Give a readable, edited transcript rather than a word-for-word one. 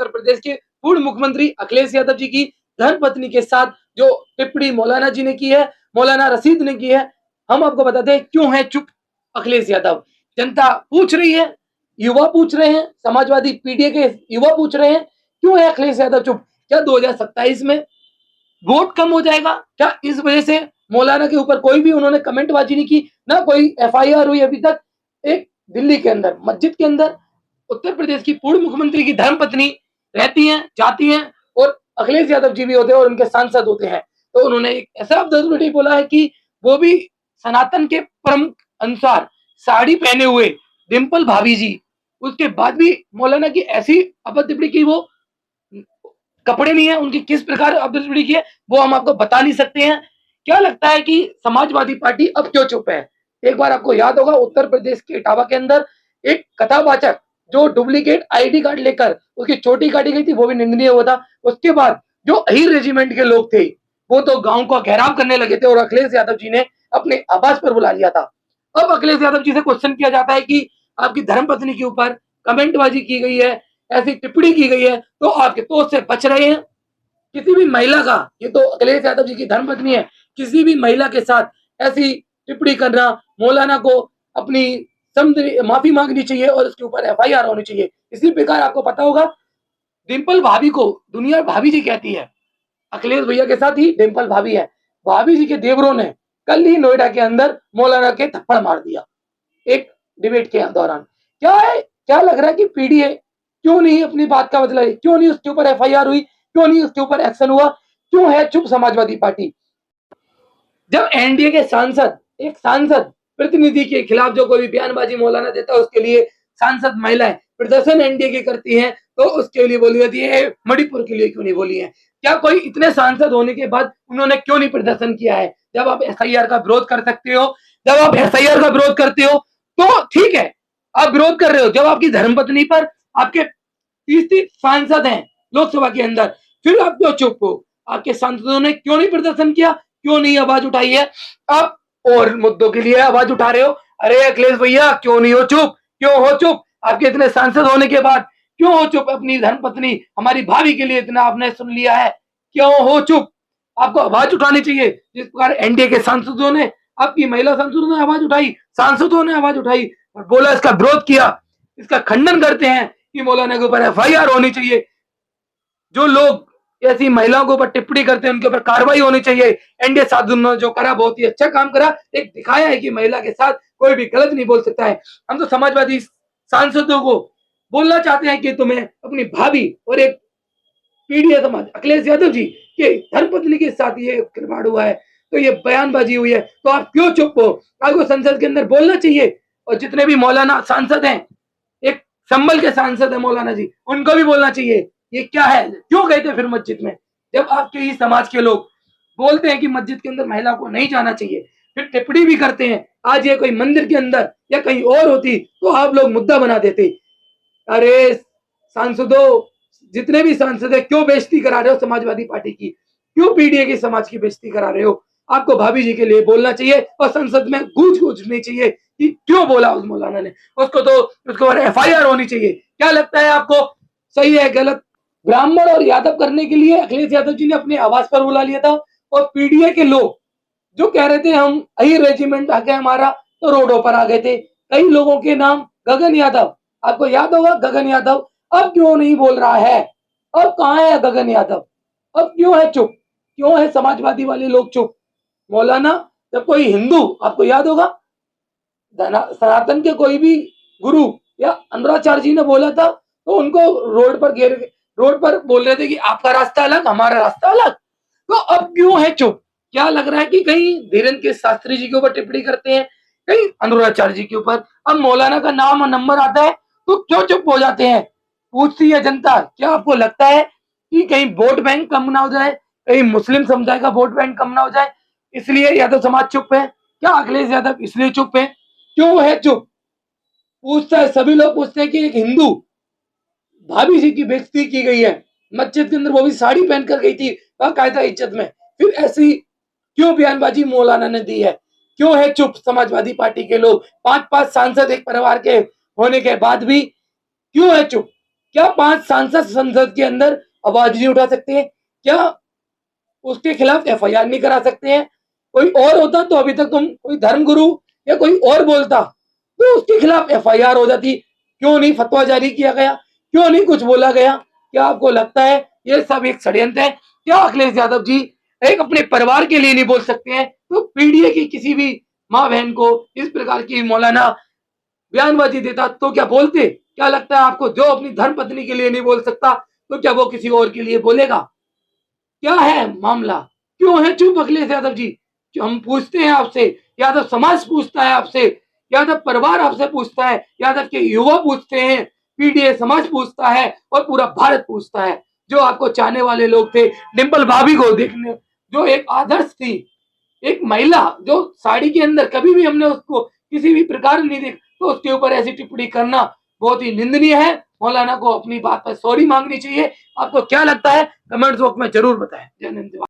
उत्तर प्रदेश के पूर्व मुख्यमंत्री अखिलेश यादव जी की धर्मपत्नी के साथ जो टिप्पणी मौलाना जी ने की है, मौलाना रशीद ने की है, हम आपको बताते हैं क्यों है चुप अखिलेश यादव। जनता पूछ रही है, युवा पूछ रहे हैं, समाजवादी पीडीए के युवा पूछ रहे हैं, क्यों है अखिलेश यादव चुप? क्या 2027 में वोट कम हो जाएगा? क्या इस वजह से मौलाना के ऊपर कोई भी उन्होंने कमेंटबाजी नहीं की, ना कोई एफआईआर हुई अभी तक। एक दिल्ली के अंदर मस्जिद के अंदर उत्तर प्रदेश की पूर्व मुख्यमंत्री की धर्मपत्नी रहती हैं, जाती हैं, और अखिलेश यादव जी भी होते हैं और उनके सांसद होते हैं। तो उन्होंने एक ऐसा अब्दुल बोला है कि वो भी सनातन के प्रमुख अनुसार साड़ी पहने हुए डिम्पल भाभी जी, उसके बाद भी मौलाना की ऐसी अपत्ति की वो कपड़े नहीं है उनकी, किस प्रकार अपत्ति की है वो हम आपको बता नहीं सकते हैं। क्या लगता है कि समाजवादी पार्टी अब क्यों चुप है? एक बार आपको याद होगा उत्तर प्रदेश के इटावा के अंदर एक कथावाचक जो डुप्लीकेट आईडी कार्ड लेकर उसकी चोटी काटी गई थी, वो भी निंदनीय हुआ था। उसके बाद जो अहीर रेजिमेंट के लोग थे वो तो गांव का घेराव करने लगे थे और अखिलेश यादव जी ने अपने आवास पर बुला लिया था। अब अखिलेश यादव जी से क्वेश्चन किया जाता है कि आपकी धर्मपत्नी के ऊपर कमेंटबाजी की गई है, ऐसी टिप्पणी की गई है, तो आपके तो से बच रहे हैं। किसी भी महिला का, ये तो अखिलेश यादव जी की धर्मपत्नी है, किसी भी महिला के साथ ऐसी टिप्पणी करना, मौलाना को अपनी माफी मांगनी चाहिए और उसके ऊपर एफआईआर होनी चाहिए। इसी प्रकार आपको पता होगा डिम्पल भाभी को दुनिया भाभी जी कहती है, अखिलेश भैया के साथ ही डिम्पल भाभी है। भाभी जी के देवरों ने कल ही नोएडा के अंदर मौलाना के थप्पड़ मार दिया एक डिबेट के दौरान। क्या है, क्या लग रहा है कि पीडीए क्यों नहीं अपनी बात का बदला, क्यों नहीं उसके ऊपर एफआईआर हुई, क्यों नहीं उसके ऊपर एक्शन हुआ, क्यों है चुप समाजवादी पार्टी? जब एनडीए के सांसद, एक सांसद प्रतिनिधि के खिलाफ जो कोई बयानबाजी मौलाना देता है उसके लिए सांसद महिलाएं प्रदर्शन एनडीए की करती हैं, तो उसके लिए बोली जाती है मणिपुर के लिए क्यों नहीं बोली है? क्या कोई इतने सांसद होने के बाद उन्होंने क्यों नहीं प्रदर्शन किया है? जब आप एसआईआर का विरोध कर सकते हो, जब आप एसआईआर का विरोध करते हो तो ठीक है, आप विरोध कर रहे हो। जब आपकी धर्मपत्नी पर आपके 30 सांसद हैं लोकसभा के अंदर, फिर आप क्यों चुप हो? आपके सांसदों ने क्यों नहीं प्रदर्शन किया, क्यों नहीं आवाज उठाई है? आप और मुद्दों के लिए आवाज उठा रहे हो। अरे अखिलेश भैया क्यों नहीं हो चुप, क्यों हो चुप? आपके इतने सांसद होने के बाद क्यों हो चुप? अपनी धर्मपत्नी हमारी भाभी के लिए इतना आपने सुन लिया है, क्यों हो चुप? आपको आवाज उठानी चाहिए। जिस प्रकार एनडीए के सांसदों ने, आपकी महिला सांसदों ने आवाज उठाई, सांसदों ने आवाज उठाई और बोला, इसका विरोध किया, इसका खंडन करते हैं कि मौलाना के ऊपर एफआईआर होनी चाहिए, जो लोग ऐसी महिलाओं के ऊपर टिप्पणी करते हैं उनके ऊपर कार्रवाई होनी चाहिए। एनडीए सांसदों ने जो करा बहुत ही अच्छा काम करा, एक दिखाया है कि महिला के साथ कोई भी गलत नहीं बोल सकता है। हम तो समाजवादी सांसदों को बोलना चाहते हैं कि तुम्हें अपनी भाभी और एक पीडीए समाज अखिलेश यादव जी के धर्मपत्नी के साथ ये खिलवाड़ हुआ है, तो ये बयानबाजी हुई है, तो आप क्यों चुप हो? आपको संसद के अंदर बोलना चाहिए। और जितने भी मौलाना सांसद हैं, एक संभल के सांसद है मौलाना जी, उनको भी बोलना चाहिए। ये क्या है, क्यों गए थे फिर मस्जिद में? जब आपके ही समाज के लोग बोलते हैं कि मस्जिद के अंदर महिला को नहीं जाना चाहिए, फिर टिप्पणी भी करते हैं। आज ये कोई मंदिर के अंदर या कहीं और होती तो आप लोग मुद्दा बना देते। अरे सांसदों, जितने भी सांसद है, क्यों बेइज्जती करा रहे हो समाजवादी पार्टी की? क्यों पीडीए की समाज की बेइज्जती करा रहे हो? आपको भाभी जी के लिए बोलना चाहिए और संसद में गूंज गूंजनी चाहिए कि क्यों बोला उस मौलाना ने। उसको तो उसके ऊपर एफआईआर होनी चाहिए। क्या लगता है आपको, सही है गलत? ब्राह्मण और यादव करने के लिए अखिलेश यादव जी ने अपने आवास पर बुला लिया था, और पीडीए के लोग जो कह रहे थे हम अहीर रेजिमेंट आके हमारा, तो रोडों पर आ गए थे। कई लोगों के नाम, गगन यादव, आपको याद होगा गगन यादव, अब क्यों नहीं बोल रहा है? अब कहाँ है गगन यादव? अब क्यों है चुप? क्यों है समाजवादी वाले लोग चुप? मौलाना, जब कोई हिंदू, आपको याद होगा सनातन के कोई भी गुरु या अनुराचार्य जी ने बोला था, तो उनको रोड पर बोल रहे थे कि आपका रास्ता अलग, हमारा रास्ता अलग। तो अब क्यों है चुप? क्या लग रहा है कि कहीं धीरेन्द्र के शास्त्री जी के ऊपर टिप्पणी करते हैं, कहीं अनुराचार्य जी के ऊपर, अब मौलाना का नाम और नंबर आता है तो क्यों चुप हो जाते हैं? पूछती है जनता। क्या आपको लगता है कि कहीं वोट बैंक कम ना हो जाए, कहीं मुस्लिम समुदाय का वोट बैंक कम ना हो जाए, इसलिए यादव समाज चुप है? क्या अखिलेश यादव इसलिए चुप है? क्यों है चुप? पूछता है, सभी लोग पूछते हैं कि एक हिंदू भाभी जी की बेइज्जती की गई है मस्जिद के अंदर, वो भी साड़ी पहनकर गई थी बाकायदा इज्जत में, फिर ऐसी क्यों बयानबाजी मौलाना ने दी है? क्यों है चुप समाजवादी पार्टी के लोग? 5-5 सांसद एक परिवार के होने के बाद भी क्यों है चुप? क्या 5 सांसद संसद के अंदर आवाज नहीं उठा सकते हैं? क्या उसके खिलाफ एफआईआर नहीं करा सकते हैं? कोई और होता तो अभी तक तुम कोई धर्मगुरु या कोई और बोलता तो उसके खिलाफ एफआईआर हो जाती। क्यों नहीं फतवा जारी किया गया? क्यों नहीं कुछ बोला गया? क्या आपको लगता है ये सब एक षड्यंत्र है? क्या अखिलेश यादव जी एक अपने परिवार के लिए नहीं बोल सकते हैं तो पीडीए की किसी भी माँ बहन को इस प्रकार की मौलाना बयानबाजी देता तो क्या बोलते? क्या लगता है आपको जो अपनी धर्म पत्नी के लिए नहीं बोल सकता तो क्या वो किसी और के लिए बोलेगा? क्या है मामला? क्यों है चुप अखिलेश यादव जी? जो हम पूछते हैं आपसे, यादव समाज पूछता है आपसे, यादव परिवार आपसे पूछता है, यादव के युवा पूछते हैं, पीडीए समाज पूछता है और पूरा भारत पूछता है। जो आपको चाहने वाले लोग थे, डिंपल भाभी को देखने जो एक आदर्श थी, एक महिला जो साड़ी के अंदर कभी भी हमने उसको किसी भी प्रकार नहीं देखा तो उसके ऊपर ऐसी टिप्पणी करना बहुत ही निंदनीय है। मौलाना को अपनी बात पर सॉरी मांगनी चाहिए। आपको क्या लगता है कमेंट बॉक्स में जरूर बताएं। जय हिंद।